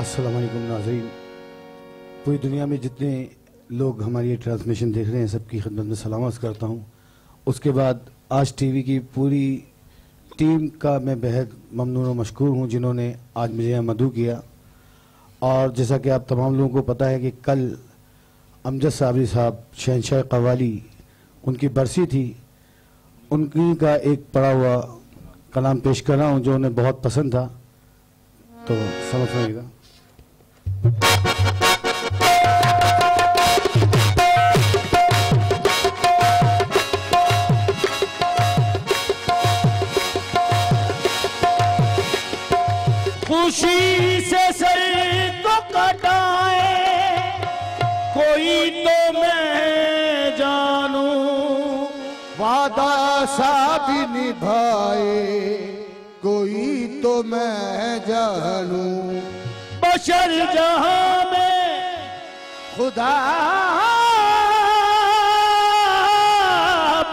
अस्सलाम वालेकुम नाज़रीन, पूरी दुनिया में जितने लोग हमारी ये ट्रांसमिशन देख रहे हैं सबकी खिदमत में सलाम अर्ज़ करता हूँ। उसके बाद आज टीवी की पूरी टीम का मैं बेहद ममनून और मशकूर हूँ जिन्होंने आज मुझे यहाँ मदऊ किया। और जैसा कि आप तमाम लोगों को पता है कि कल अमजद साबरी साहब शहंशाह कव्वाली उनकी बरसी थी, उनकी का एक पढ़ा हुआ कलाम पेश कर रहा हूँ जो उन्हें बहुत पसंद था, तो समझ पाइएगा। खुशी से सर को कटाए कोई तो मैं जानूं, वादा सा भी निभाए कोई तो मैं जानूं, बशर जहां में खुदा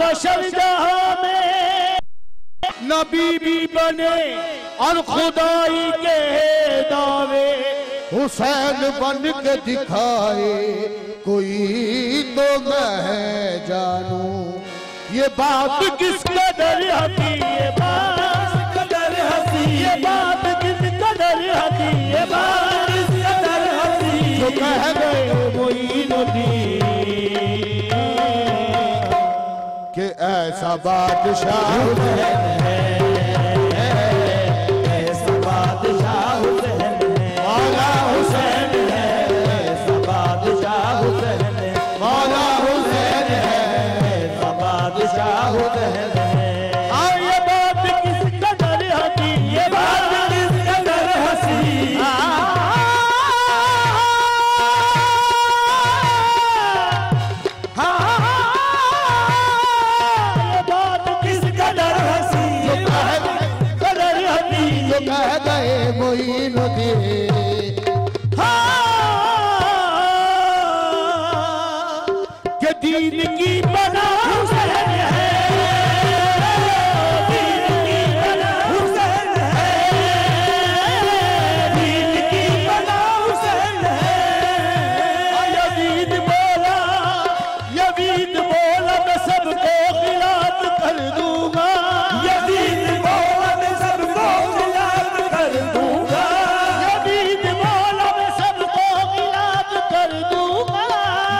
बशर जहां में नबी भी बने और खुदाई के दावे, हुसैन बन के दिखाए कोई तो मैं जानूं। ये बात किस कदर हकी, ये बात कदर हसी, ये बात किस कदर हकी, ये बात किस कदर हसी, जो कह गए मोइनुद्दीन कि ऐसा बादशाह है, ऐसा बादशाह हुसैन है, मौला हुसैन है, ऐसा बादशाह हुसैन है, मौला हुसैन है, ऐसा बादशाह हुसैन है। ये बात किस कदर हसी, ये बात किस कदर हसी, ये बात किस कदर हसी, कदर हसी, जो कह गए मोइनुद्दीन। के दीन की बना हुसैन है, दीन की बना हुसैन है, दीन की बना हुसैन है। यजीद बोला, यजीद बोला मैं सबको खिलाफ कर दूंगा, यजीद बोला मैं सबको खिलाफ कर दूंगा, यजीद बोला मैं सबको खिलाफ कर दूंगा,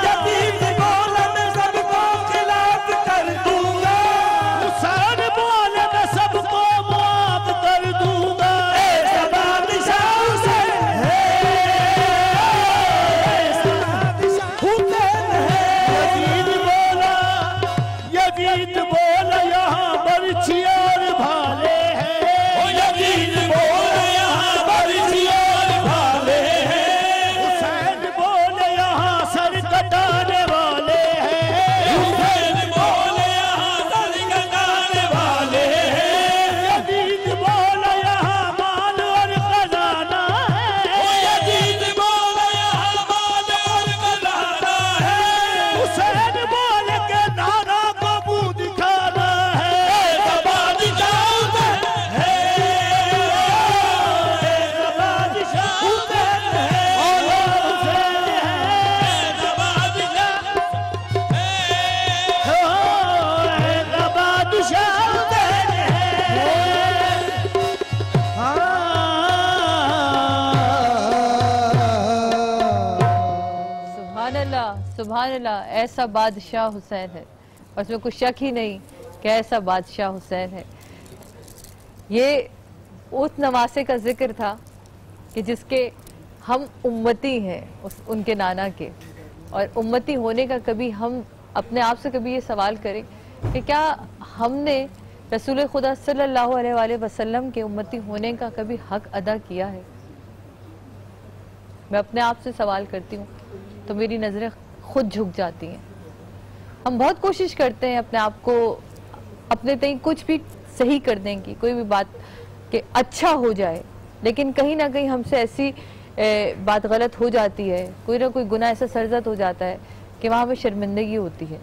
यजीद बोला मैं सबको खिलाफ कर दूंगा, हुसैन बोले मैं सबको माफ कर दूंगा। ऐसा बादशाह हुसैन है, ऐसा बादशाह हुसैन है। यजीद बोला, यजीद बोला यहाँ बरछी और भाले हैं, यजीद बोला यहाँ बरछी और भाले हैं, हुसैन बोले यहाँ सर कटाने वाले हैं, हुसैन बोले यहाँ सर कटाने वाले हैं, यजीद बोला यहाँ माल और खजाना है, यजीद बोला यहाँ माल और खजाना है, हुसैन बोले के नाना को मुंह दिखाना है। ऐसा बादशाह हुसैन है, ऐसा बादशाह हुसैन है, मौला हुसैन है, ऐसा बादशाह है, ऐसा बादशाह हुसैन सुभान अल्लाह, सुभान अल्लाह, ऐसा बादशाह हुसैन है। और इसमें कुछ शक ही नहीं कि ऐसा बादशाह हुसैन है। ये उस नवासे का जिक्र था कि जिसके हम उम्मती हैं, उनके नाना के। और उम्मती होने का कभी हम अपने आप से कभी ये सवाल करें कि क्या हमने रसूल खुदा सल्लल्लाहु अलैहि वसल्लम के उम्मती होने का कभी हक अदा किया है? मैं अपने आप से सवाल करती हूँ तो मेरी नज़रें खुद झुक जाती हैं। हम बहुत कोशिश करते हैं अपने आप को अपने तय कुछ भी सही कर दें कि कोई भी बात के अच्छा हो जाए, लेकिन कहीं ना कहीं हमसे ऐसी बात गलत हो जाती है, कोई ना कोई गुनाह ऐसा सरजद हो जाता है कि वहाँ पे शर्मिंदगी होती है।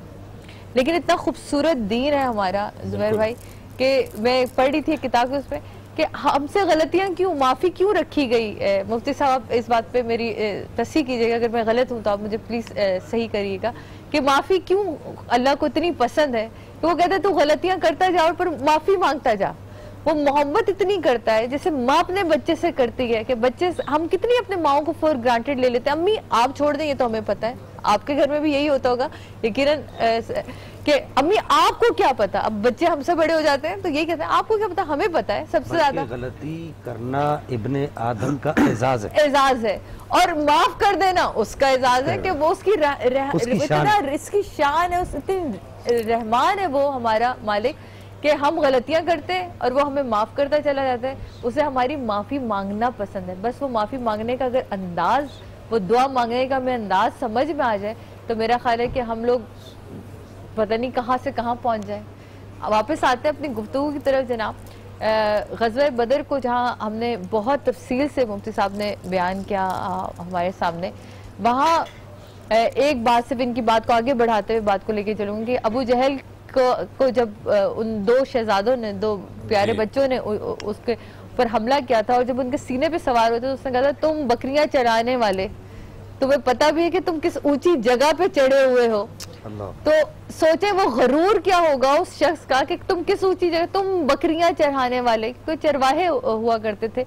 लेकिन इतना खूबसूरत दीन है हमारा जुबैर भाई कि मैं पढ़ रही थी किताब उसमें कि कि हमसे गलतियां क्यों, माफ़ी क्यों रखी गई। मुफ्ती साहब इस बात पे मेरी तस्दीक कीजिएगा, अगर मैं गलत हूँ तो आप मुझे प्लीज़ सही करिएगा कि माफ़ी क्यों अल्लाह को इतनी पसंद है कि वो कहता है तू गलतियां करता जा और पर माफ़ी मांगता जा। वो मोहब्बत इतनी करता है जैसे माँ अपने बच्चे से करती है कि बच्चे, हम कितनी अपने माओ को फॉर ग्रांटेड ले लेते हैं। अम्मी आप छोड़ दें, ये तो हमें पता है, आपके घर में भी यही होता होगा यकीनन कि अम्मी आपको क्या पता। अब बच्चे हमसे बड़े हो जाते हैं तो यही कहते हैं आपको क्या पता, हमें पता है सबसे ज्यादा। गलती करना इब्ने आदम का एजाज है, एजाज है, और माफ कर देना उसका एजाज है कि वो उसकी इसकी शान है, इतनी रहमान है वो हमारा मालिक कि हम गलतियां करते हैं और वो हमें माफ करता चला जाता है। उसे हमारी माफी मांगना पसंद है। बस वो माफी मांगने का अगर अंदाज, वो दुआ मांगने का हमें अंदाज समझ में आ जाए तो मेरा ख्याल है कि हम लोग पता नहीं कहाँ से कहाँ पहुँच जाए। वापस आते हैं अपनी गुफ्तगू की तरफ जनाब। ग़ज़वा बदर को जहाँ हमने बहुत तफसील से मुफ्ती साहब ने बयान किया हमारे सामने, वहाँ एक बात सिर्फ इनकी बात को आगे बढ़ाते हुए बात को लेके चलूँगी। अबू जहल को जब उन दो शहजादों ने, दो प्यारे बच्चों ने उसके पर हमला किया था और जब उनके सीने पे सवार होते तो उसने कहा था तुम बकरियां चराने वाले, तुम्हें पता भी है कि तुम किस ऊंची जगह पे चढ़े हुए हो। तो सोचे वो गरूर क्या होगा उस शख्स का कि तुम किस ऊंची जगह, तुम बकरियां चढ़ाने वाले। कोई चरवाहे हुआ करते थे।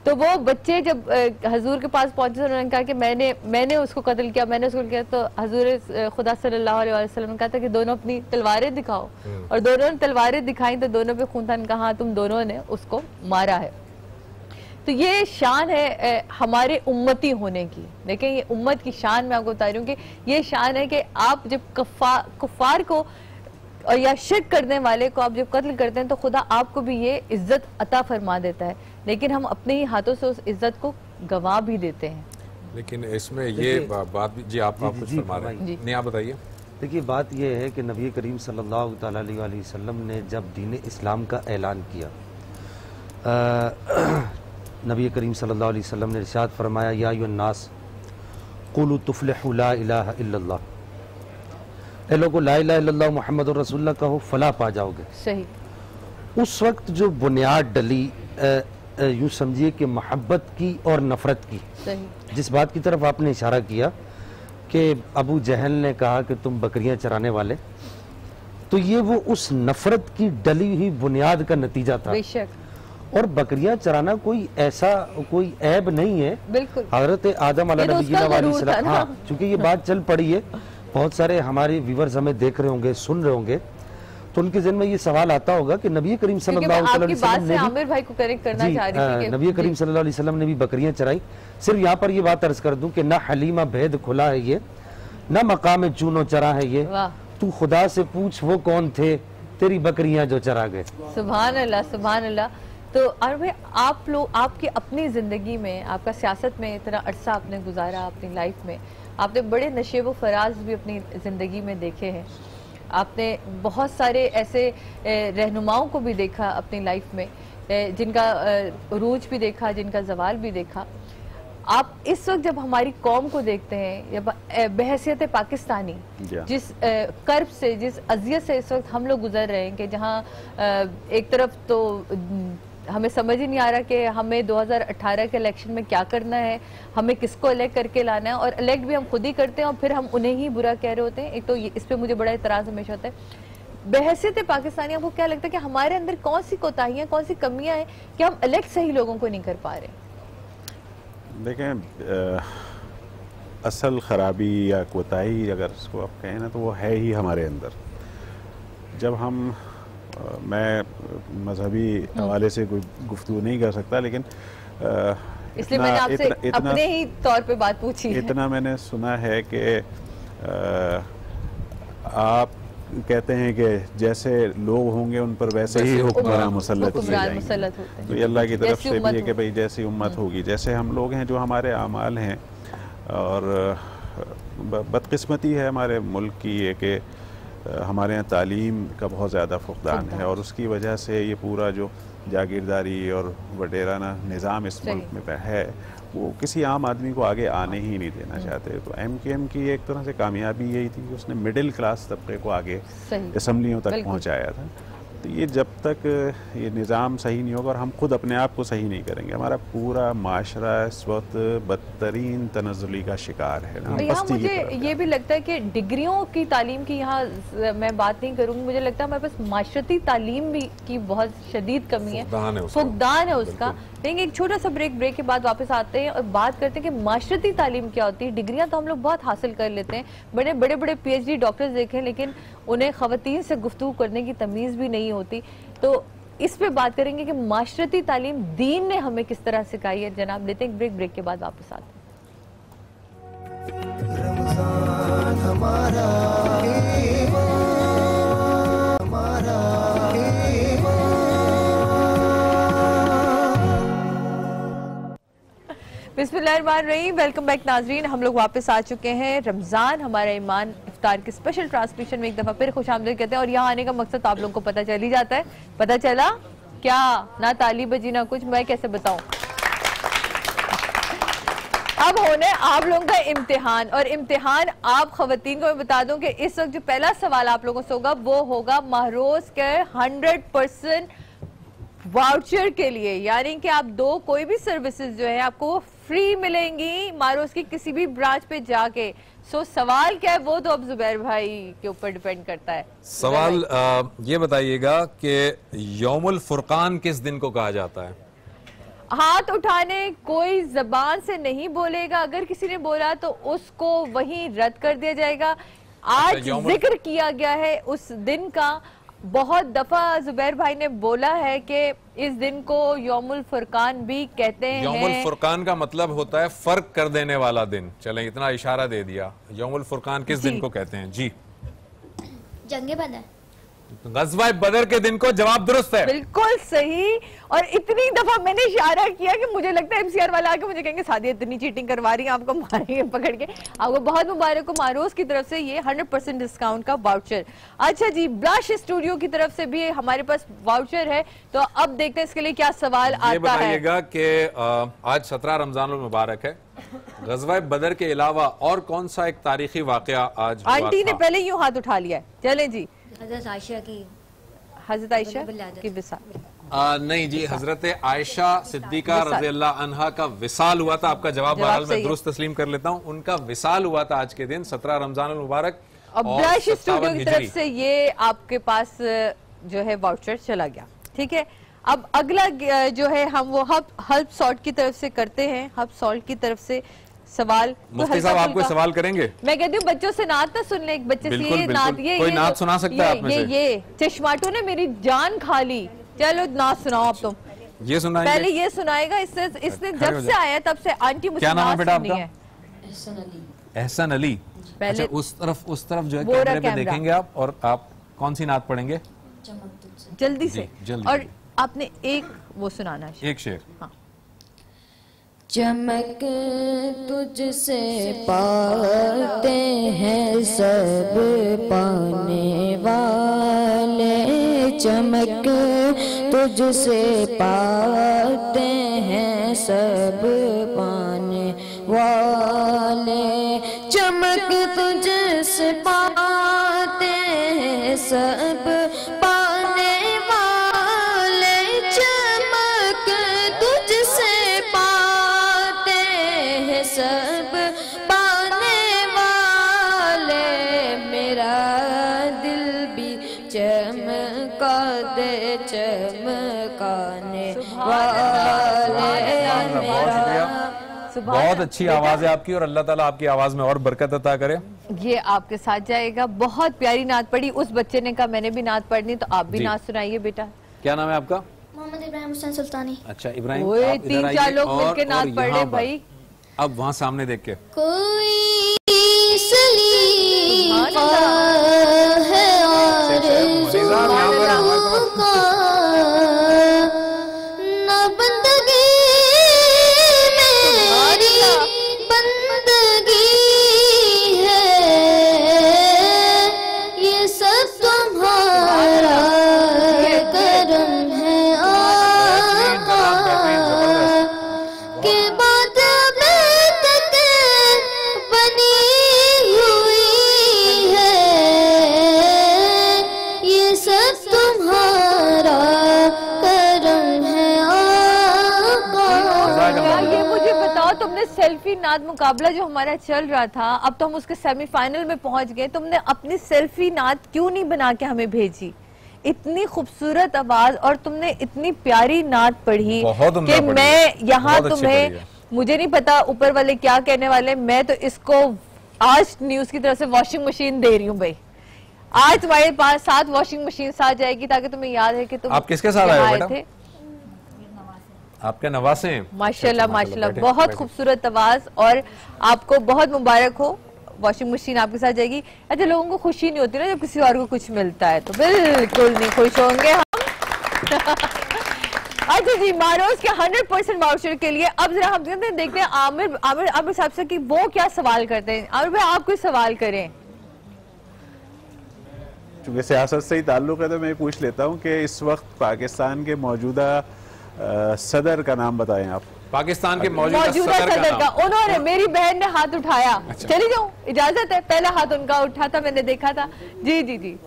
तो वो बच्चे जब हजूर के पास पहुंचे तो उन्होंने कहा कि मैंने उसको कत्ल किया, मैंने उसको किया। तो हजूर खुदा सल्लल्लाहु अलैहि वसल्लम ने कहा था कि दोनों अपनी तलवारें दिखाओ, और दोनों ने तलवारें दिखाई तो दोनों पे खून था। कहा तुम दोनों ने उसको मारा है। तो ये शान है हमारे उम्मती होने की। देखें ये उम्मत की शान मैं आपको बता रही हूँ कि ये शान है कि आप जब कुफार को और या शिर्क करने वाले को आप जब कत्ल करते हैं तो खुदा आपको भी ये इज्जत अता फरमा देता है, लेकिन हम अपने ही हाथों से उस इज्जत को गवा भी देते हैं। लेकिन इसमें ये बात भी जी आप कुछ फरमा रहे हैं, नहीं आप बताइए। देखिए बात यह है कि नबी करीम सल्लल्लाहु अलैहि वसल्लम ने जब दीन इस्लाम का ऐलान किया, नबी करीम सल्लल्लाहु अलैहि वसल्लम ने इरशाद फरमाया या अय्युहन्नास कुलू तुफ्लिहू ला इलाहा इल्लल्लाह, ए लोगो ला इलाहा इल्लल्लाह मुहम्मदुर रसूलुल्लाह कहो फलाह पा जाओगे। सही। उस वक्त जो बुनियाद डली यूं समझिए कि मोहब्बत की और नफरत की। सही। जिस बात की तरफ आपने इशारा किया कि अबू जहल ने कहा कि तुम बकरियां चराने वाले, तो ये वो उस नफरत की डली हुई बुनियाद का नतीजा था। बेशक। और बकरियां चराना कोई ऐसा कोई ऐब नहीं है। बिल्कुल। हजरत आदम अलैहिस्सलाम, हाँ, चूंकि ये बात चल पड़ी है, बहुत सारे हमारे व्यूअर्स हमें देख रहे होंगे, सुन रहे होंगे, तो उनके ज़हन में ये सवाल आता होगा कि नबी करीम सल्लल्लाहु अलैहि वसल्लम ने आमिर भाई को करेक्ट करना चाह रही थी, नबी करीम सल्लल्लाहु अलैहि वसल्लम ने भी बकरियां चराई। सिर्फ यहाँ पर ये बात अर्ज कर दूं कि ना हलीमा भेद खुला है ये, ना मकाम चूनो चरा है ये, तू खुदा से पूछ वो कौन थे तेरी बकरियां जो चरा गए। सुभान अल्लाह, सुभान अल्लाह। तो और भाई आप लोग आपकी अपनी ज़िंदगी में, आपका सियासत में इतना अरसा आपने गुजारा अपनी लाइफ में, आपने बड़े नशेब व फराज भी अपनी ज़िंदगी में देखे हैं, आपने बहुत सारे ऐसे रहनुमाओं को भी देखा अपनी लाइफ में जिनका रूज भी देखा, जिनका जवाल भी देखा। आप इस वक्त जब हमारी कौम को देखते हैं या बहैसियत पाकिस्तानी जिस कर्ब से, जिस अजियत से इस वक्त हम लोग गुजर रहे हैं कि जहाँ एक तरफ तो हमें समझ ही नहीं आ रहा कि हमें 2018 के इलेक्शन में क्या करना है, हमें किसको इलेक्ट करके लाना है, और इलेक्ट भी हम खुद ही करते हैं और फिर हम उन्हें ही बुरा कह रहे होते हैं। एक तो इस पे मुझे बड़ा इतराज़ हमेशा होता है। बहैसियत पाकिस्तानी आपको क्या लगता है कि हमारे अंदर कौन सी कोताहियाँ, कौन सी कमियाँ हैं कि हम इलेक्ट सही लोगों को नहीं कर पा रहे? देखें, असल खराबी या कोताही अगर इसको आप कहें ना तो वो है ही हमारे अंदर। जब हम मैं मजहबी हवाले से कोई गुफ्तगू नहीं कर सकता, लेकिन इसलिए मैंने आपसे अपने ही तौर पे बात पूछी है। इतना मैंने सुना है कि आप कहते हैं कि जैसे लोग होंगे उन पर वैसे ही हुक्मरान मुसल्लत किए जाएंगे। तो ये अल्लाह की तरफ से भी है कि भाई जैसी उम्मत होगी, जैसे हम लोग हैं, जो हमारे आमाल हैं। और बदकिस्मती है हमारे मुल्क की ये कि हमारे यहाँ तालीम का बहुत ज़्यादा फुकदान है, और उसकी वजह से ये पूरा जो जागीरदारी और वडेराना निज़ाम इस मुल्क में है वो किसी आम आदमी को आगे आने ही नहीं देना चाहते। तो MKM की एक तरह से कामयाबी यही थी कि उसने मिडिल क्लास तबके को आगे असम्बलियों तक पहुँचाया था। तो ये जब तक ये निज़ाम सही नहीं होगा और हम खुद अपने आप को सही नहीं करेंगे, हमारा पूरा माशरा इस वक्त बदतरीन तनज़्ज़ुली का शिकार है ना। यहाँ मुझे ये भी लगता है कि डिग्रियों की तालीम की यहाँ मैं बात नहीं करूँगी, मुझे लगता है हमारे पास माशरती तालीम भी की बहुत शदीद कमी है, फुकदान है उसका। लेकिन एक छोटा सा ब्रेक के बाद वापस आते हैं और बात करते हैं कि माशरती तालीम क्या होती है। डिग्रियां तो हम लोग बहुत हासिल कर लेते हैं, बड़े बड़े PhD डॉक्टर्स देखें, लेकिन उन्हें खवातीन से गुफ्तगू करने की तमीज़ भी नहीं होती। तो इस पे बात करेंगे कि माशरती तालीम दीन ने हमें किस तरह सिखाई है। जनाब लेते हैं ब्रेक के बाद वापस आते हैं। रमजान हमारा बिस्मिल्लाहिर्रहमानिर्रहीम, वेलकम बैक नाजरीन। हम लोग वापस आ चुके हैं। रमज़ान हमारा ईमान इफ्तार के स्पेशल ट्रांसमिशन में एक दफ़ा फिर खुशामदीद कहते हैं। और यहाँ आने का मकसद आप लोगों को पता चल ही जाता है। पता चला क्या? ना ताली बजी ना कुछ, मैं कैसे बताऊं। अब होने आप लोगों का इम्तिहान, और इम्तिहान आप खवातीन को मैं बता दूं कि इस वक्त जो पहला सवाल आप लोगों से होगा वो होगा महरोज के 100% वाउचर के लिए, यानी कि आप दो कोई भी सर्विसेज जो है आपको वो फ्री मिलेंगी मारोज की किसी भी ब्रांच पे जाके। सो सवाल क्या है वो तो अब जुबैर भाई के ऊपर डिपेंड करता है। सवाल ये बताइएगा कि यौमुल फुरकान किस दिन को कहा जाता है? हाथ उठाने, कोई जबान से नहीं बोलेगा, अगर किसी ने बोला तो उसको वहीं रद्द कर दिया जाएगा। आज जिक्र किया गया है उस दिन का, बहुत दफा जुबैर भाई ने बोला है कि इस दिन को यौमुल फुरकान भी कहते हैं। यौमुल फुरकान का मतलब होता है फर्क कर देने वाला दिन। चलें इतना इशारा दे दिया। यौमुल फुरकान किस दिन को कहते हैं? जी, जंगे बदर। गज़वा बदर के दिन को। जवाब दुरुस्त है, बिल्कुल सही। और इतनी दफा मैंने इशारा किया कि मुझे लगता है MCR वाला आके मुझे कहेंगे सादिया इतनी चीटिंग करवा रही है, आपको मारेंगे पकड़ के। आपको बहुत मुबारक हो मारोज की तरफ से ये 100% डिस्काउंट का वाउचर। अच्छा जी, ब्लश स्टूडियो की तरफ से भी हमारे पास वाउचर है। तो अब देखते हैं इसके लिए क्या सवाल आता है। बताइएगा कि आज 17 रमजानुल मुबारक है, गज़वा बदर के अलावा और कौन सा एक तारीखी वाकया आज? आंटी ने पहले यूं हाथ उठा लिया है, चलें जी। हज़रत आयशा की विसाल। नहीं जी, हजरत आयशा सिद्दीका रज़ी अल्लाह अन्हा का विसाल हुआ था। आपका जवाब बहरहाल मैं दुरुस्त तस्लीम कर लेता हूँ। उनका विसाल हुआ था आज के दिन 17 रमजानुल मुबारक। और ब्लश स्टूडियो की तरफ से ये आपके पास जो है वाउचर चला गया, ठीक है। अब अगला जो है हम वो हब सॉल्ट की तरफ से करते हैं। हब सॉल्ट की तरफ से सवाल। मुफ्ती साहब आपको सवाल करेंगे? मैं कहती हूँ बच्चों से नात ना सुन ले। एक बच्चे से ये नात, कोई नात सुना सकता है आप में से? ये चश्माटू ने मेरी जान खा ली। चलो नात सुनाओ आप तुम। ये सुनाएंगे? पहले ये सुनाएगा। इसने जब से आया तब से आंटी मुझे क्या नाम है बेटा आपका? एहसन अली। अच्छा, उस तरफ जो है कैमरे पे देखेंगे आप, और आप कौन सी नात पढ़ेंगे? जल्दी से। और आपने एक वो सुनाना है, एक शेर। हाँ। चमक तुझसे पाते हैं सब पाने वाले, चमक तुझसे पाते हैं सब पाने वाले, चमक तुझसे पाते हैं सब पाने वाले, चमक तुझसे पाते हैं सब पाने वाले, मेरा दिल भी चमका दे चमकाने वाले। बहुत अच्छी आवाज है आपकी, और अल्लाह ताला आपकी आवाज में और बरकत अता करे। ये आपके साथ जाएगा। बहुत प्यारी नात पढ़ी। उस बच्चे ने कहा मैंने भी नात पढ़नी, तो आप भी नात सुनाइए बेटा। क्या नाम है आपका? मोहम्मद इब्राहिम हुसैन सुल्तानी। अच्छा इब्राहिम, 3-4 लोग मिलकर नात पढ़ रहे भाई। अब वहाँ सामने देख के कोई सलीका है आरज़ू का, ना बंदगी मेरी बंदगी है, ये सब तुम्हारा करम है आका, के बाद में तक बनी हुई है, ये सब तुम्हारा नात मुकाबला जो हमारा चल रहा था, अब तो हम उसके सेमीफाइनल में पहुंच गए, तुमने अपनी सेल्फी नात क्यों नहीं बना के हमें भेजी? इतनी खूबसूरत आवाज और तुमने इतनी प्यारी नात पढ़ी कि मैं यहाँ तुम्हें, मुझे नहीं पता ऊपर वाले क्या कहने वाले, मैं तो इसको आज न्यूज की तरफ से वॉशिंग मशीन दे रही हूँ भाई। आज तुम्हारे पास 7 वॉशिंग मशीन आ जाएगी ताकि तुम्हें याद है कि तुम आप किसके साथ आए थे? आपके नवासे हैं। माशाल्लाह माशाल्लाह, बहुत खूबसूरत आवाज और आपको बहुत मुबारक हो। वॉशिंग मशीन आपके साथ जाएगी। अच्छा, लोगों को खुशी नहीं होती ना जब किसी और को कुछ मिलता है, तो बिल्कुल नहीं खुश होंगे हम। अच्छा जी, मारोज के 100% वाउचर के लिए अब जरा हम देखते हैं आमिर साहब से कि वो क्या सवाल करते हैं। आमिर भाई, आप कोई सवाल करें। चूंकि सियासत से ही ताल्लुक है तो मैं पूछ लेता हूं कि इस वक्त पाकिस्तान के मौजूदा सदर का नाम बताएं आप। पाकिस्तान के मौजूदा सदर का उन्होंने, मेरी बहन ने हाथ उठाया। अच्छा। चली जाऊं, इजाजत है? पहला हाथ उनका उठा था, मैंने देखा था। जी जी जी,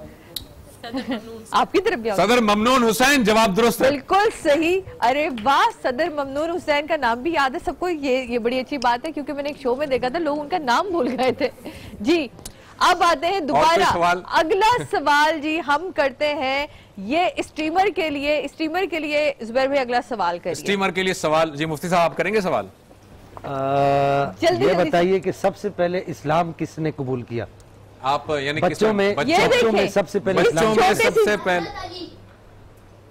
आपकी तरफ भी। सदर ममनून हुसैन, जवाब दुरुस्त है। बिल्कुल सही। अरे वाह, सदर ममनून हुसैन का नाम भी याद है सबको। ये बड़ी अच्छी बात है क्योंकि मैंने एक शो में देखा था, लोग उनका नाम भूल गए थे। जी, अब आते हैं दोबारा अगला सवाल जी हम करते हैं ये स्ट्रीमर के लिए जुबैर भाई अगला सवाल करिए। स्ट्रीमर के लिए सवाल जी मुफ्ती साहब आप करेंगे सवाल। ये बताइए कि सबसे पहले इस्लाम किसने कबूल किया? आप यानी बच्चों में सबसे पहले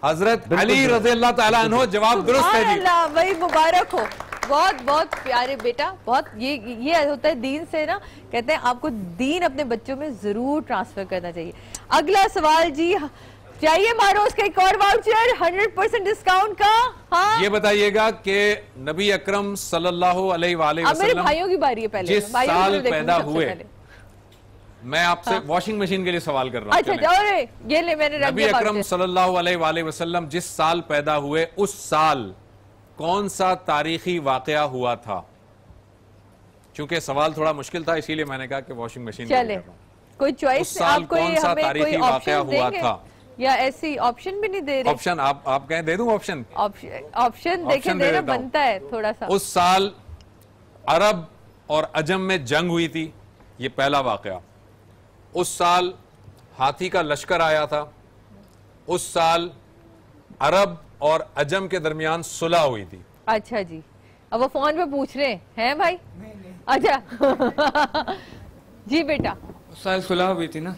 हजरत अली रज़ियल्लाहु ताला अन्हु, जवाब दुरुस्त है जी। भाई मुबारक हो, बहुत बहुत प्यारे बेटा। बहुत ये होता है दीन से ना, कहते हैं आपको दीन अपने बच्चों में जरूर ट्रांसफर करना चाहिए। अगला सवाल जी चाहिए मारोज का एक और वाउचर 100% डिस्काउंट का। हाँ, ये बताइएगा कि नबी अकरम सल्लल्लाहु अलैहि वसल्लम, मेरे भाइयों की बारी है पहले, जिस साल पैदा हुए, मैं आपसे वॉशिंग मशीन के लिए सवाल कर रहा हूँ। अच्छा, ये ले मैंने रख दिया। नबी अकरम सल्लल्लाहु अलैहि वसल्लम जिस साल पैदा हुए, उस साल कौन सा तारीखी वाकया हुआ था? चूंकि सवाल थोड़ा मुश्किल था इसीलिए मैंने कहा कि वॉशिंग मशीन। चले, कोई चॉइस आप कौन सा तारीखी वाकया हुआ था? या ऐसी ऑप्शन भी नहीं दे रहे? ऑप्शन आप कहें दे दूं? ऑप्शन देखे देना बनता है थोड़ा सा। उस साल अरब और अजम में जंग हुई थी, ये पहला वाकया। उस साल हाथी का लश्कर आया था। उस साल अरब और अजम के दरमियान सुलह हुई थी। अच्छा जी, अब वो फोन पे पूछ रहे हैं भाई। अच्छा जी बेटा, उस साल सुलह हुई थी ना?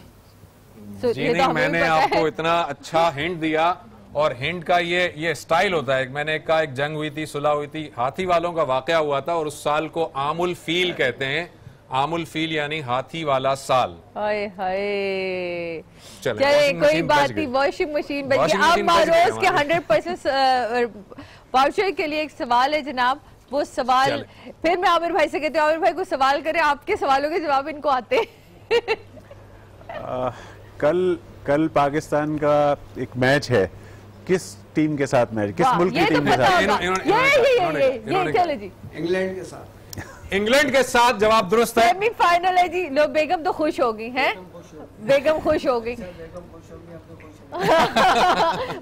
जी नहीं, मैंने आपको इतना अच्छा हिंट दिया और हिंट का ये स्टाइल होता है। मैंने कहा एक जंग हुई थी, सुलह हुई थी, हाथी वालों का वाकया हुआ था और उस साल को आमुल फील कहते हैं। आमुल फील यानी हाथी वाला साल। हाय हाय, चले कोई बात नहीं, वॉशिंग मशीन बन गई। अब मारोज के 100% वाउचर के लिए एक सवाल है जनाब। वो सवाल फिर मैं आमिर भाई से कहती हूँ, आमिर भाई को सवाल करें, आपके सवालों के जवाब इनको आते कल पाकिस्तान का एक मैच है, किस टीम के साथ मैच, किस मुल्क की टीम के साथ? चलो जी, इंग्लैंड के साथ। इंग्लैंड के साथ, जवाब दुरुस्त है। सेमीफाइनल है जी। लो, बेगम तो खुश हो गई हैं, बेगम खुश हो गई।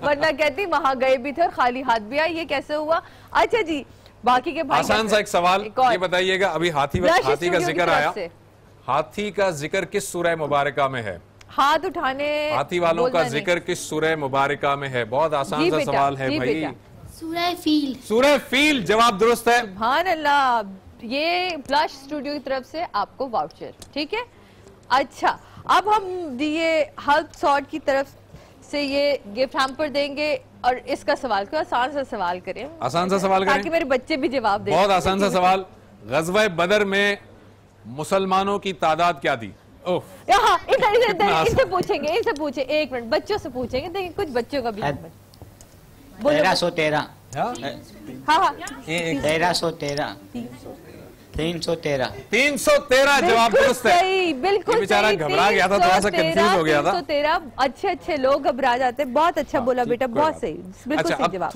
वरना कहती वहां गए भी थे और खाली हाथ भी आए, ये कैसे हुआ? अच्छा जी, बाकी के भाई आसान सा एक सवाल ये बताइएगा, अभी हाथी का जिक्र आया, हाथी का जिक्र किस सूरह मुबारका में है? हाथ उठाने, हाथी वालों का जिक्र किस सूरह मुबारका में है? बहुत आसान सा सवाल है भाई। सूरह फील। सूरह फील, जवाब दुरुस्त है। सुभान अल्लाह, ये ब्लश स्टूडियो की तरफ से आपको वाउचर, ठीक है। अच्छा, अब हम ये हेल्प सॉर्ट की तरफ से ये गिफ्ट हैम्पर देंगे और इसका सवाल को आसान सा सवाल करें, आसान सा सवाल करें ताकि मेरे बच्चे भी जवाब दें। बहुत आसान सा सवाल, ग़ज़वा बदर में मुसलमानों की तादाद क्या थी? यहाँ इनसे पूछेंगे, इनसे पूछे, एक मिनट बच्चों से पूछेंगे, देखिए कुछ बच्चों का भी। 1313। हाँ 1313। 313 जवाब दुरुस्त है। बिल्कुल बेचारा घबरा गया था, थोड़ा सा कंफ्यूज हो गया था। 313 अच्छे लोग घबरा जाते, बहुत अच्छा बोला बेटा, बहुत सही, बिल्कुल सही जवाब।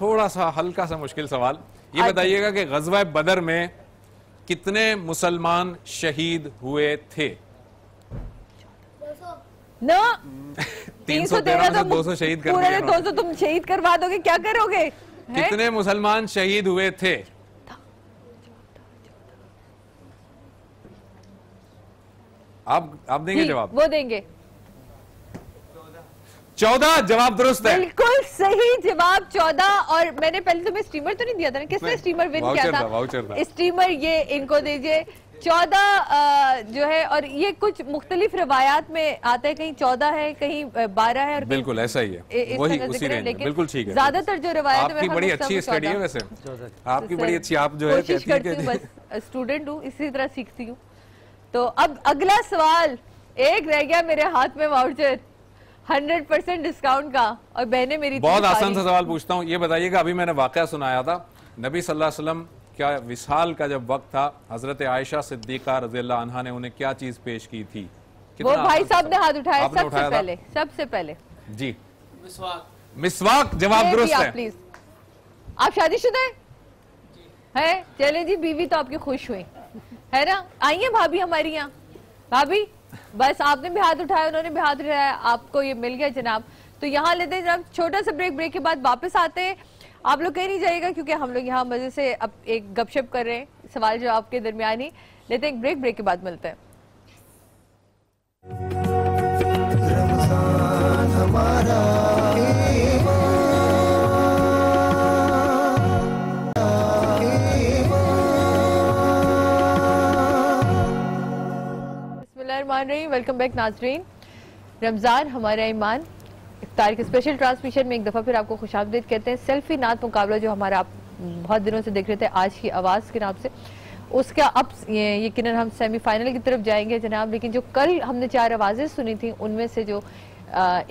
थोड़ा सा हल्का सा मुश्किल सवाल, ये बताइएगा कि ग़ज़वा बदर में कितने मुसलमान शहीद हुए थे? ना 313 में 200 शहीद कर दिए। 200 तुम शहीद करवा दोगे, क्या करोगे? कितने मुसलमान शहीद हुए थे? आप देंगे जवाब? वो देंगे। 14 जवाब दुरुस्त है। बिल्कुल सही जवाब 14। और मैंने पहले तुम्हें स्टीमर तो नहीं दिया था ना? किसने स्टीमर विन किया था? वाउचर था। स्टीमर ये इनको दीजिए। 14 जो है, और ये कुछ मुख्तलिफ रवायात में आता है, कहीं 14 है, कहीं 12 है, और बिल्कुल ऐसा ही है, वही उसी रेंज में, बिल्कुल ठीक है। ज्यादातर जो रवायत आपकी बड़ी अच्छी स्टडी है वैसे, आपकी बड़ी अच्छी, आप जो है कोशिश करती हूँ, बस स्टूडेंट हूँ, इसी तरह सीखती हूँ। तो अब अगला सवाल, एक रह गया मेरे हाथ में वाउचर 100% डिस्काउंट का, और बहने मेरी बहुत आसान सा सवाल पूछता हूँ, ये बताइएगा, अभी मैंने वाकया सुनाया था, नबी सल्लल्लाहु अलैहि वसल्लम क्या विसाल का जब वक्त था, हजरत आयशा सिद्दीका रज़ियल्लाहु अन्हा ने उन्हें क्या चीज पेश की थी? वो भाई साहब ने हाथ उठाया सबसे पहले जी, मिसवाक जवाब दुरुस्त है। प्लीज, आप शादीशुदा है? चले जी, बीवी तो आपकी खुश हुई है ना? आइए भाभी हमारी यहाँ, भाभी बस आपने भी हाथ उठाया, उन्होंने भी हाथ उठाया, आपको ये मिल गया जनाब। तो यहाँ लेते हैं जनाब, छोटा सा ब्रेक के बाद वापस आते हैं। आप लोग कहीं नहीं जाइएगा, क्योंकि हम लोग यहाँ मजे से अब एक गपशप कर रहे हैं, सवाल जवाब के दरमियान ही। लेते हैं एक ब्रेक के बाद मिलते हैं। रमजान हमारा बिस्मिल्लाहिर्रहमानिर्रहीम, वेलकम बैक नाज़रीन। रमजान हमारा ईमान इफ्तार के स्पेशल ट्रांसमिशन में एक दफ़ा फिर आपको खुशामदीद कहते हैं। सेल्फी नात मुकाबला जो हमारा आप बहुत दिनों से देख रहे थे, आज की आवाज़ के नाम से, उसका अब यकीनन हम सेमीफाइनल की तरफ जाएंगे जनाब। लेकिन जो कल हमने 4 आवाज़ें सुनी थी, उनमें से जो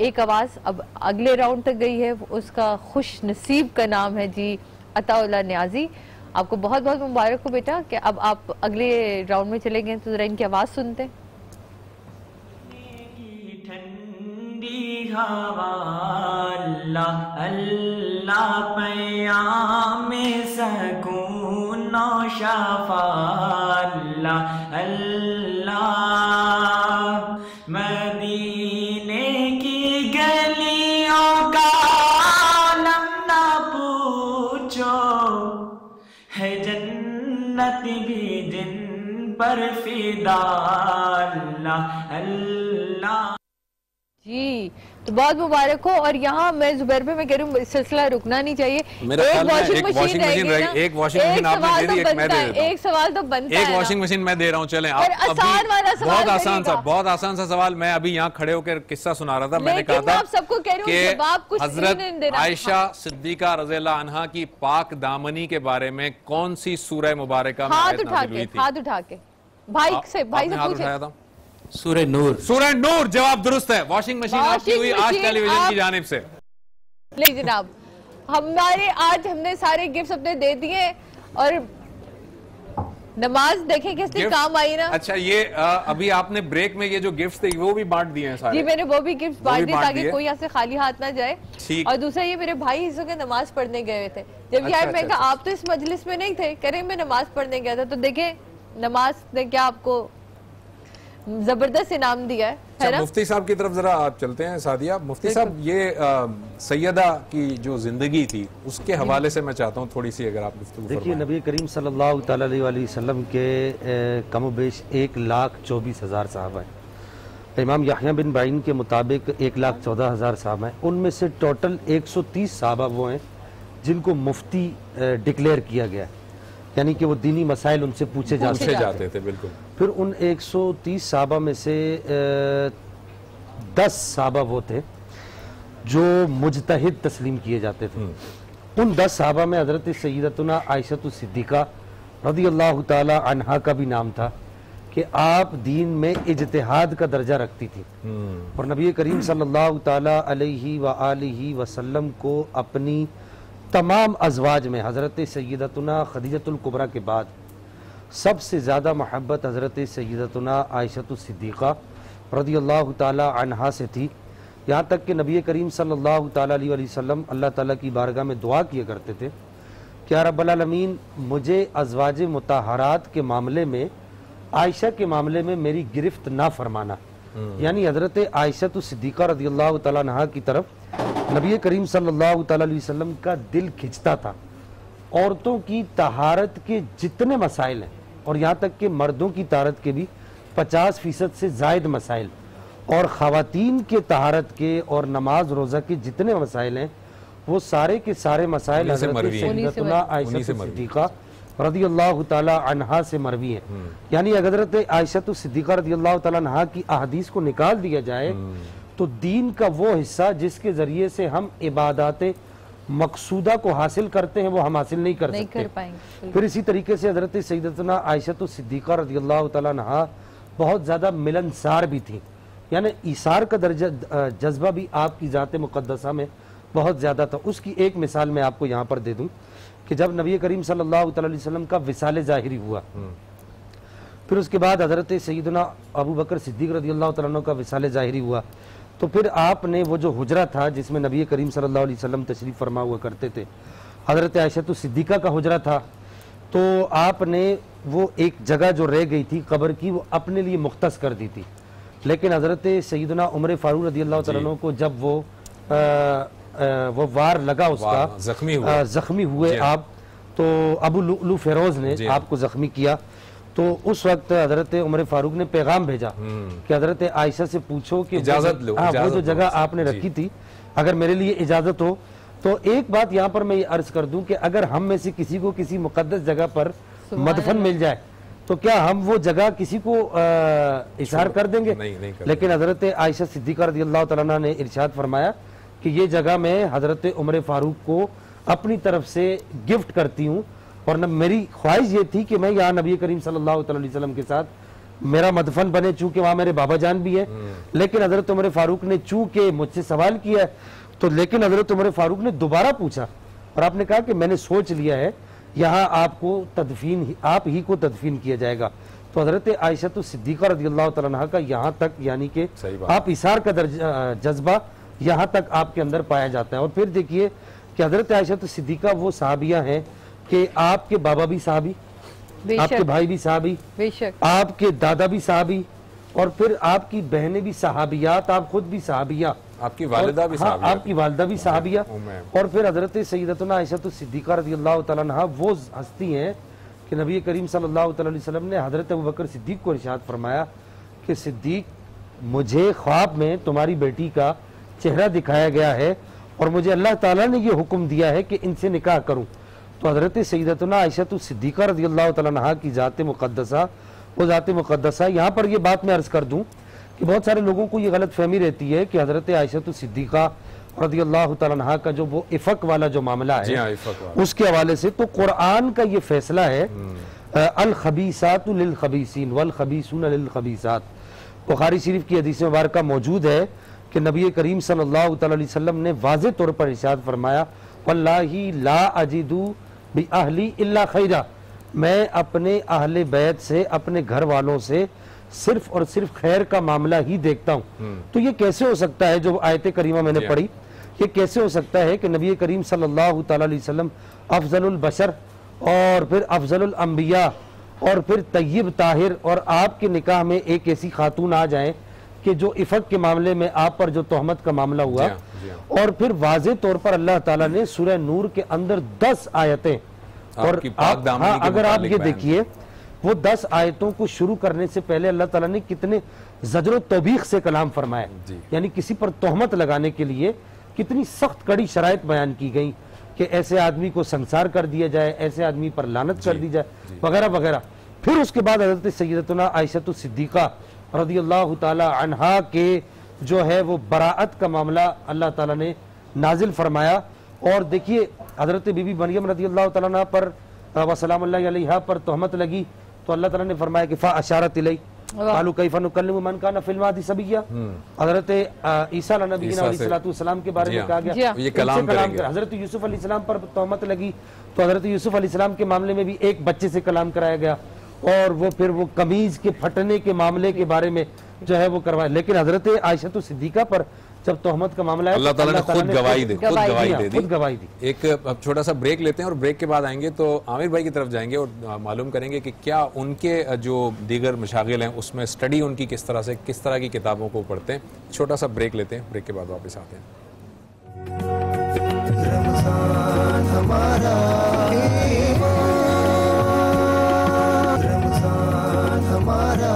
एक आवाज़ अब अगले राउंड तक गई है, उसका खुश नसीब का नाम है जी अताउल्लाह न्याजी। आपको बहुत बहुत मुबारक हो बेटा कि अब आप अगले राउंड में चले गए। तो जरा इनकी आवाज़ सुनते हैं। अल्लाह अल्लाह पयाम सकून शफा, अल्लाह अल्लाह मदीने की गलियों का आलम ना पूछो, है जन्नत भी जिन पर फिदा, अल्लाह अल्लाह जी। तो बहुत मुबारक हो। और यहाँ मैं जुबैर पे मैं कह रही हूँ, सिलसिला रुकना नहीं चाहिए। एक वॉशिंग मशीन आपने दे दी, एक मैं दे देता हूं। एक सवाल तो बनता है, एक वॉशिंग मशीन मैं दे रहा हूँ। चलें, बहुत आसान सा सवाल। मैं अभी यहाँ खड़े होकर किस्सा सुना रहा था, मैंने कहा था सबको कह रही हूँ हजरत आयशा सिद्दीका रज़ियल्लाहु अन्हा की पाक दामनी के बारे में कौन सी सूरह मुबारका में हाथ उठा के भाई से उठाया था? सूरह नूर। सूरह नूर जवाब दुरुस्त है। वॉशिंग मशीन आपकी हुई आज टेलीविजन की जानिब से। ले जनाब, हमारे आज हमने सारे गिफ्ट्स अपने दे दिए, और नमाज देखें किसने काम आई ना। अच्छा, ये अभी आपने ब्रेक में ये जो गिफ्ट्स थे वो भी बांट दिए हैं सारे? जी, मैंने वो भी गिफ्ट्स बांट दिए ताकि कोई यहाँ से खाली हाथ ना जाए। और दूसरा ये मेरे भाई इस वक्त नमाज पढ़ने गए हुए थे। जब यार मैं कहा आप तो इस मजलिस में नहीं थे, कह रहे मैं नमाज पढ़ने गया था। तो देखे नमाज ने क्या आपको जबरदस्त इनाम दिया है ना? मुफ्ती साहब की तरफ जरा आप चलते हैं। सादिया, मुफ्ती साहब, ये सैयदा की जो जिंदगी थी उसके हवाले से मैं चाहता हूँ थोड़ी सी अगर आप गुफ्तगू। देखिए, नबी करीम सल्लल्लाहु अलैहि वसल्लम के कमोबेश 1,24,000 सहाबा हैं। इमाम याह्या बिन बाइन के मुताबिक 1,14,000 सहाबा हैं। उनमें से टोटल 130 सहाबा वो हैं जिनको मुफ्ती डिक्लेयर किया गया है, यानी कि वो दीनी मसाइल उनसे पूछे जाते थे। बिल्कुल। फिर उन 130 सहाबा में से 10 सहाबा वो थे जो मुजतहिद तस्लीम किए जाते थे। उन 10 सहाबा में हजरत सय्यदतुना आयशा सिद्दीका रज़ियल्लाहु ताला अन्हा का भी नाम था कि आप दीन में इज्तिहाद का दर्जा रखती थी, और नबी करीम सल्लल्लाहु ताला अलैहि व आलिहि वसल्लम को अपनी तमाम अज़वाज में हज़रत सय्यदतुना खदीजतुल कुबरा के बाद सबसे ज़्यादा मोहब्बत हज़रत सय्यदतुना आयशा सिद्दीक़ा रज़ियल्लाहु ताला अन्हा से थी। यहाँ तक कि नबी करीम सल्लल्लाहु ताला अलैहि वसल्लम अल्लाह ताला की बारगाह में दुआ किया करते थे कि या रब्बल आलमीन, मुझे अज़वाज मुताहरात के मामले में, आयशा के मामले में मेरी गिरफ्त ना फरमाना। यानी हज़रत आयशा सिद्दीक़ा रज़ियल्लाहु ताला अन्हा की तरफ नबी करीम सल्लल्लाहु अलैहि वसल्लम का दिल खिंचता था। औरतों की तहारत के जितने मसाइल हैं, और यहाँ तक कि मर्दों की तारत के भी 50% से जायद मसाइल और ख़वातीन के तहारत के और नमाज रोज़ा के जितने मसाइल हैं वो सारे के सारे मसाइल हज़रत सैयदतुना आयशा सिद्दीक़ा रज़ियल्लाहु ताला अन्हा से मरवी हैं। यानी हज़रत आयशा सिद्दीक़ा रज़ियल्लाहु ताला अन्हा की अहादीस को निकाल दिया जाए तो दीन का वो हिस्सा जिसके ज़रिए से हम इबादत मकसूदा को हासिल करते हैं वो हम हासिल नहीं कर सकते। फिर इसी तरीके से हज़रत सैयदतुना आयशा सिद्दीक़ा रज़ियल्लाहु ताला अन्हा बहुत ज़्यादा मिलनसार भी थी, यानी ईसार का दर्जा जज्बा भी आपकी ज़ात मुक़द्दसा में बहुत ज़्यादा था। उसकी एक मिसाल मैं आपको यहाँ पर दे दूँ कि जब नबी करीम सल्लल्लाहु अलैहि वसल्लम का विसाल ज़ाहिरी हुआ, फिर उसके बाद हज़रत सैयदना अबू बकर सिद्दीक़ रज़ियल्लाहु तआला अन्हु का विसाल ज़ाहिरी हुआ, तो फिर आपने वो जो हुजरा था जिसमें नबी करीम सल्लल्लाहु अलैहि वसल्लम तशरीफ़ फरमा हुआ करते थे, हज़रत आयशा सिद्दीक़ा का हुजरा था, तो आपने वो एक जगह जो रह गई थी कब्र की वो अपने लिए मुख्तस कर दी थी। लेकिन हज़रत सैयदना उमर फारूक रज़ियल्लाहु तआला अन्हु को जब वो वार लगा उसका जख्मी हुए आप, तो अबू लुलु फेरोज ने आपको जख्मी किया, तो उस वक्त हजरत उमर फारूक ने पैगाम भेजा कि हजरत आयशा से पूछो कि इजाजत लो, वो जो जगह आपने रखी थी अगर मेरे लिए इजाजत हो। तो एक बात यहाँ पर मैं ये अर्ज कर दूं कि अगर हम में से किसी को किसी मुकद्दस जगह पर मदफन मिल जाए तो क्या हम वो जगह किसी को इशार कर देंगे? नहीं लेकिन हजरत आयशा सिद्दीक़ा रज़ियल्लाहु तआला अन्हा ने इरशाद फरमाया कि ये जगह मैं हजरत उमर फारूक को अपनी तरफ से गिफ्ट करती हूँ, और न मेरी ख्वाहिश ये थी कि मैं यहाँ नबी करीम सल्लल्लाहु अलैहि वसल्लम के साथ मेरा मदफन बने, चूंकि वहाँ मेरे बाबा जान भी है। लेकिन हजरत उमर फारूक ने चूंकि मुझसे सवाल किया है, तो लेकिन हजरत उमर फारूक ने दोबारा पूछा और आपने कहा कि मैंने सोच लिया है यहाँ आपको तदफीन, आप ही को तदफीन किया जाएगा। तो हजरत आयशा सिद्दीक़ा रज़ियल्लाहु तआला अन्हा का यहाँ तक यानी कि आप इसार का जज्बा यहाँ तक आपके अंदर पाया जाता है। और फिर देखिए कि हजरत आयशा सिद्दीक़ा वो सहाबिया हैं कि आपके बाबा भी सहाबी, आपके भाई भी सहाबी, आपके दादा भी सहाबी, और फिर आपकी बहनें भी सहाबियात, आप खुद भी सहाबिया, आपकी वालिदा भी सहाबिया, आपकी वालिदा भी सहाबिया। और फिर हजरत सैयदतुना आयशा सिद्दीक़ा रज़ियल्लाहु तआला अन्हा वो हस्ती हैं कि नबी करीम सल्लल्लाहु अलैहि वसल्लम ने हजरत अबू बकर सिद्दीक़ को इरशाद फरमाया कि सिद्दीक़, मुझे ख्वाब में तुम्हारी बेटी का चेहरा दिखाया गया है और मुझे अल्लाह ताला ने ये हुक्म दिया है कि इनसे निकाह करूं। तो हजरत सैयदतुना आयशा सिद्दीक़ा रज़ियल्लाहु तआला अन्हा की ज़ात मुक़द्दसा, वो ज़ात मुक़द्दसा, यहाँ पर ये बात मैं अर्ज़ कर दूं कि बहुत सारे लोगों को ये गलत फहमी रहती है कि हजरत आयशा सिद्दीक़ा रज़ियल्लाहु तआला अन्हा का जो वो इफ़क वाला जो मामला है उसके हवाले से, तो कुरान का ये फैसला है अल खबीसातु लिल खबीसीन वल खबीसूना लिल खबीसात। बुखारी शरीफ की हदीस मुबारक मौजूद है कि नबी करीम सल्लल्लाहु अलैहि वसल्लम ने वाज़े तौर पर इरशाद फरमाया, वल्लाही ला अजिदु बि अहली इल्ला खैरा, मैं अपने अहले बैत से, अपने घर वालों से सिर्फ और सिर्फ खैर का मामला ही देखता हूँ। तो ये कैसे हो सकता है, जो आयत करीमा मैंने पढ़ी, ये कैसे हो सकता है कि नबी करीम सल्लल्लाहु अलैहि वसल्लम अफजलुल बशर और फिर अफजलुल अंबिया और फिर तय्यब ताहिर, और आपके निकाह में एक ऐसी खातून आ जाए कि जो इफ़क के मामले में आप पर जो तोहमत का मामला हुआ, और फिर वाज़े तौर पर अल्लाह ताला ने सूरह नूर के अंदर 10 आयतें, और अगर आप ये देखिए वो 10 आयतों को शुरू करने से पहले अल्लाह ताला ने कितने ज़जर तौबीख से कलाम फरमाया, यानी किसी पर तोहमत लगाने के लिए कितनी सख्त कड़ी शराइत बयान की गई कि ऐसे आदमी को संसार कर दिया जाए, ऐसे आदमी पर लानत कर दी जाए, वगैरह वगैरह। फिर उसके बाद हज़रत सैयदतुना आयशा सिद्दीक़ा रज़ियल्लाहु ताला अन्हा के जो है वो बराअत का मामला अल्लाह ताला ने नाजिल फरमाया। और देखिए हज़रत बीबी मरियम रज़ियल्लाहु ताला अन्हा पर वसलामुल्लाहि अलैहा पर तोहमत लगी, तो अल्लाह ताला ने फरमाया कि फा अशारत इलै कालू कैफा नुकल्लिमु मन काना फिल मादी सबिय्या। हज़रत ईसा नबीना अलैहिस्सलातु वस्सलाम के बारे में कहा गया ये कलाम करेंगे। हज़रत यूसुफ अलैहिस्सलाम पर तोहमत लगी, तो हज़रत यूसुफ अलैहिस्सलाम के मामले में भी एक बच्चे से कलाम कराया गया, और वो फिर वो कमीज के फटने के मामले के बारे में जो है वो करवाया। लेकिन हजरत आयशा सिद्दीक़ा पर जब तोहमत का मामला है अल्लाह ताला ने खुद गवाही दी, खुद गवाही दी। एक छोटा सा ब्रेक लेते हैं और ब्रेक के बाद आएंगे तो आमिर भाई की तरफ जाएंगे और मालूम करेंगे कि क्या उनके जो दीगर मशागिल हैं उसमें स्टडी उनकी किस तरह से, किस तरह की किताबों को पढ़ते हैं। छोटा सा ब्रेक लेते हैं, ब्रेक के बाद वापस आते हैं। रमज़ान हमारा रमज़ान हमारा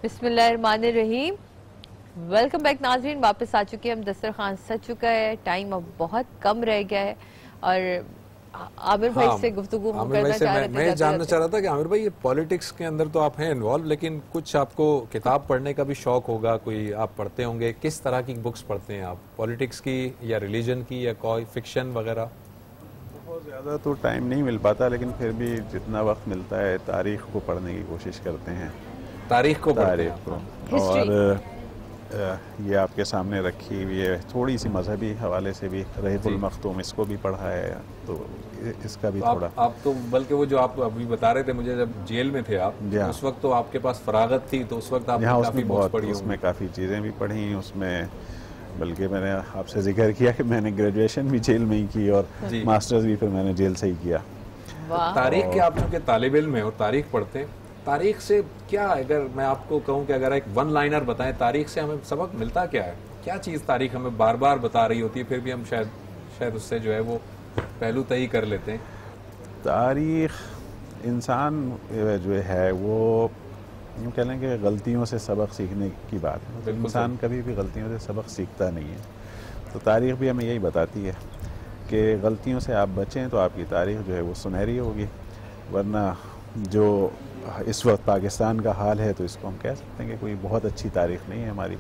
बिस्मिल्लाहिर्रहमानिर्रहीम। वेलकम बैक नाज़रीन, वापस आ चुके हैं हम। दस्तरखान सज चुका है, टाइम अब बहुत कम रह गया है और आमिर भाई से गुफ्तगू हम करना चाह रहे थे। मैं जानना चाह रहा था कि आमिर भाई ये पॉलिटिक्स के अंदर तो आप हैं इन्वॉल्व, लेकिन कुछ आपको किताब पढ़ने का भी शौक होगा, कोई आप पढ़ते होंगे। किस तरह की बुक्स पढ़ते हैं आप, पॉलिटिक्स की या रिलीजन की या कोई फिक्शन वगैरह? बहुत ज़्यादा तो टाइम नहीं मिल पाता, लेकिन फिर भी जितना वक्त मिलता है तारीख को पढ़ने की कोशिश करते हैं। तारीख को और ये आपके सामने रखी हुई है, थोड़ी सी मजहबी हवाले से भी रहीबुल मखतूम, इसको भी पढ़ा है, तो इसका भी थोड़ा। आप तो बल्कि वो जो आप अभी बता रहे थे मुझे, जब जेल में थे आप, उस वक्त तो आपके पास फरागत थी, तो उस वक्त आपने काफी बुक्स पढ़ी, उसमें काफ़ी चीज़ें भी पढ़ी। उसमें बल्कि मैंने आपसे जिक्र किया कि मैंने ग्रेजुएशन भी जेल में ही की और मास्टर्स भी फिर मैंने जेल से ही किया। तारीख के आप चूँकि तालिब इल्म हैं और तारीख पढ़ते हैं, तारीख से क्या, अगर मैं आपको कहूँ कि अगर एक वन लाइनर बताएं, तारीख से हमें सबक मिलता क्या है? क्या चीज़ तारीख हमें बार बार बता रही होती है, फिर भी हम शायद उससे जो है वो पहलू तय कर लेते हैं? तारीख इंसान जो है वो यूँ कह लें कि गलतियों से सबक सीखने की बात है। इंसान कभी भी गलतियों से सबक सीखता नहीं है, तो तारीख भी हमें यही बताती है कि गलतियों से आप बचें तो आपकी तारीख जो है वो सुनहरी होगी। वरना जो इस वक्त पाकिस्तान का हाल है, तो इसको हम कह सकते हैं कि कोई बहुत अच्छी तारीख नहीं है हमारी,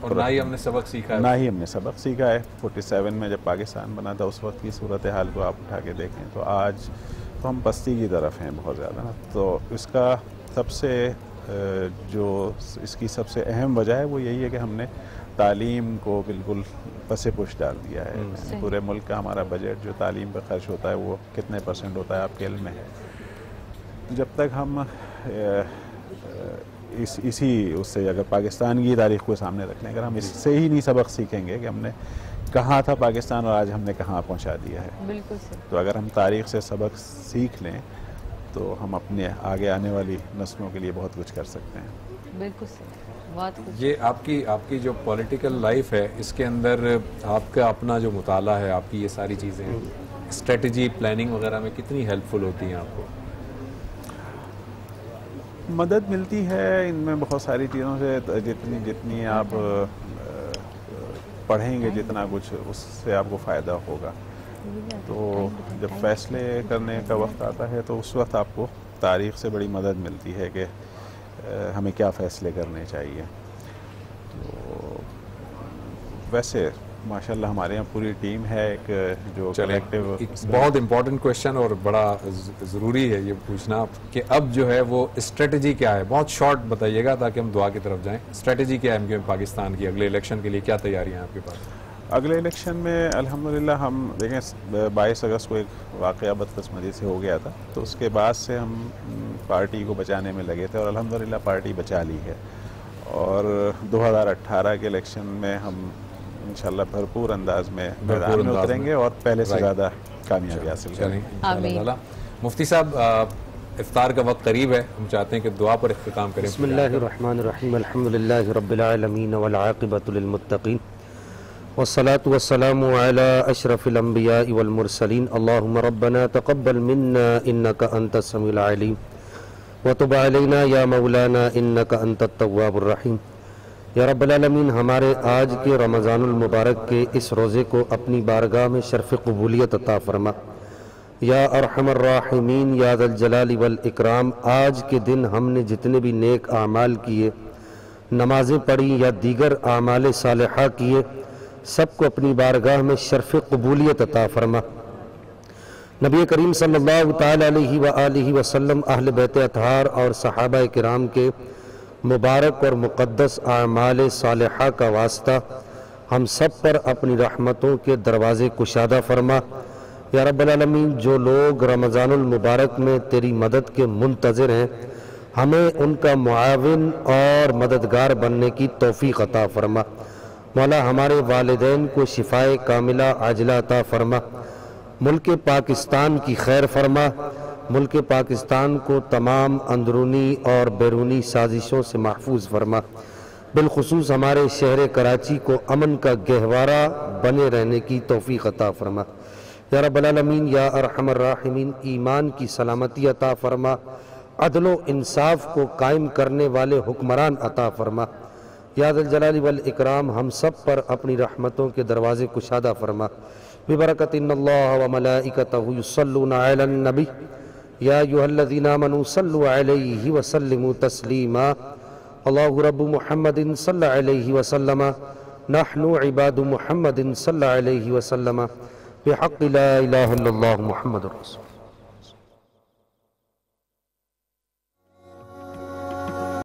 और ना ही हमने सबक सीखा है। ना ही हमने सबक सीखा है। 47 में जब पाकिस्तान बना था, उस वक्त की सूरत हाल को आप उठा के देखें तो आज तो हम पस्ती की तरफ हैं बहुत ज़्यादा ना। तो इसका सबसे जो इसकी सबसे अहम वजह है वो यही है कि हमने तालीम को बिल्कुल पसे पुश डाल दिया है। पूरे मुल्क का हमारा बजट जो तालीम पर खर्च होता है वो कितने % होता है आपके इल्म में है। जब तक हम इसी उससे अगर पाकिस्तान की तारीख को सामने रख लें, अगर हम इससे ही नहीं सबक सीखेंगे कि हमने कहाँ था पाकिस्तान और आज हमने कहाँ पहुँचा दिया है, बिल्कुल। तो अगर हम तारीख से सबक सीख लें तो हम अपने आगे आने वाली नस्लों के लिए बहुत कुछ कर सकते हैं। बिल्कुल सही, बहुत कुछ। ये आपकी जो पॉलिटिकल लाइफ है, इसके अंदर आपका अपना जो मुताला है, आपकी ये सारी चीज़ें, स्ट्रेटजी प्लानिंग वगैरह में कितनी हेल्पफुल होती हैं आपको? मदद मिलती है इनमें बहुत सारी चीज़ों से। जितनी आप पढ़ेंगे जितना कुछ, उससे आपको फ़ायदा होगा। तो जब फैसले करने का वक्त आता है तो उस वक्त आपको तारीख से बड़ी मदद मिलती है कि हमें क्या फ़ैसले करने चाहिए। तो वैसे माशाल्लाह हमारे यहाँ पूरी टीम है एक जो कलेक्टिव। बहुत इंपॉर्टेंट क्वेश्चन और बड़ा ज़रूरी है ये पूछना कि अब जो है वो स्ट्रेटजी क्या है, बहुत शॉर्ट बताइएगा ताकि हम दुआ की तरफ जाएं। स्ट्रेटजी क्या है पाकिस्तान की अगले इलेक्शन के लिए, क्या तैयारियां हैं आपके पास? अगले इलेक्शन में अल्हम्दुलिल्लाह हम देखें 22 अगस्त को एक वाक़या बदकिस्मती से हो गया था, तो उसके बाद से हम पार्टी को बचाने में लगे थे और अल्हम्दुलिल्लाह पार्टी बचा ली है। और 2018 के इलेक्शन में हम इंशाल्लाह भरपूर अंदाज में मैदान में उतरेंगे और पहले से ज़्यादा कामयाबी हासिल करेंगे। मुफ्ती साहब, इफ्तार का वक्त करीब है, हम चाहते हैं कि दुआ पर इख्तिताम करें। बिस्मिल्लाहिर्रहमानिर्रहीम, अल्हम्दुलिल्लाहि रब्बिल आलमीन वल आक़िबतु लिल मुत्तक़ीन वस्सलातु वस्सलामु अला अशरफिल अंबिया वल मुरसलीन। अल्लाहुम्मा रब्बना तक़ब्बल मिन्ना इन्नका अंतस समीउल अलीम व तुब अलैना या मौलाना इन्नका अंतत तव्वाबुर रहीम। या रब्बल आलमीन, हमारे आज के रमज़ानुल मुबारक के इस रोज़े को अपनी बारगाह में शर्फ़ क़बूलियत अता फरमा। या अरहमर राहिमीन या ज़ल जलाली वल इकराम, आज के दिन हमने जितने भी नेक आमाल किए, नमाज़ें पढ़ी या दीगर आमाल सालिहा किए, सबको अपनी बारगाह में शर्फ़ क़बूलियत अता फरमा। नबी करीम सल्लल्लाहु तआला अलैहि व आलिहि वसल्लम, अहले बैत अतहार और सहाबा किराम के मुबारक और मुक़द्दस आमाल सालिहा का वास्ता हम सब पर अपनी रहमतों के दरवाज़े कुशादा फरमा। या रब्बल आलमीन, जो लोग रमज़ानुल मुबारक में तेरी मदद के मुंतज़िर हैं, हमें उनका मुआविन और मददगार बनने की तौफ़ीक़ अता फरमा। मौला, हमारे वालिदैन को शिफाए कामिला आजिला अता फरमा। मुल्क पाकिस्तान की खैर फरमा। मुल्क पाकिस्तान को तमाम अंदरूनी और बैरूनी साजिशों से महफूज फरमा। बिलखुसूस हमारे शहर कराची को अमन का गहवारा बने रहने की तौफ़ीक़ अता फरमा। या रब्बल आलमीन या अरहमर राहिमीन, ईमान की सलामती अता फरमा अदलो इंसाफ को कायम करने वाले हुक्मरान अता फरमा। या ज़ल जलाली वल इकराम हम सब पर अपनी रहमतों के दरवाजे कुशादा फरमा। बिबरकतिन्नल्लाह व मलाइकतहु युसल्लूना अलन नबी या अय्युहल्लज़ीना आमनू सल्लु अलैहि व सल्लिमू तस्लीमा। अल्लाहु रब्बु मुहम्मदिन सल्लल्लाहु अलैहि व सल्लम नहनु इबादु मुहम्मदिन सल्लल्लाहु अलैहि व सल्लम बिहक़्क़ि ला इलाहा इल्लल्लाह मुहम्मदुर रसूल।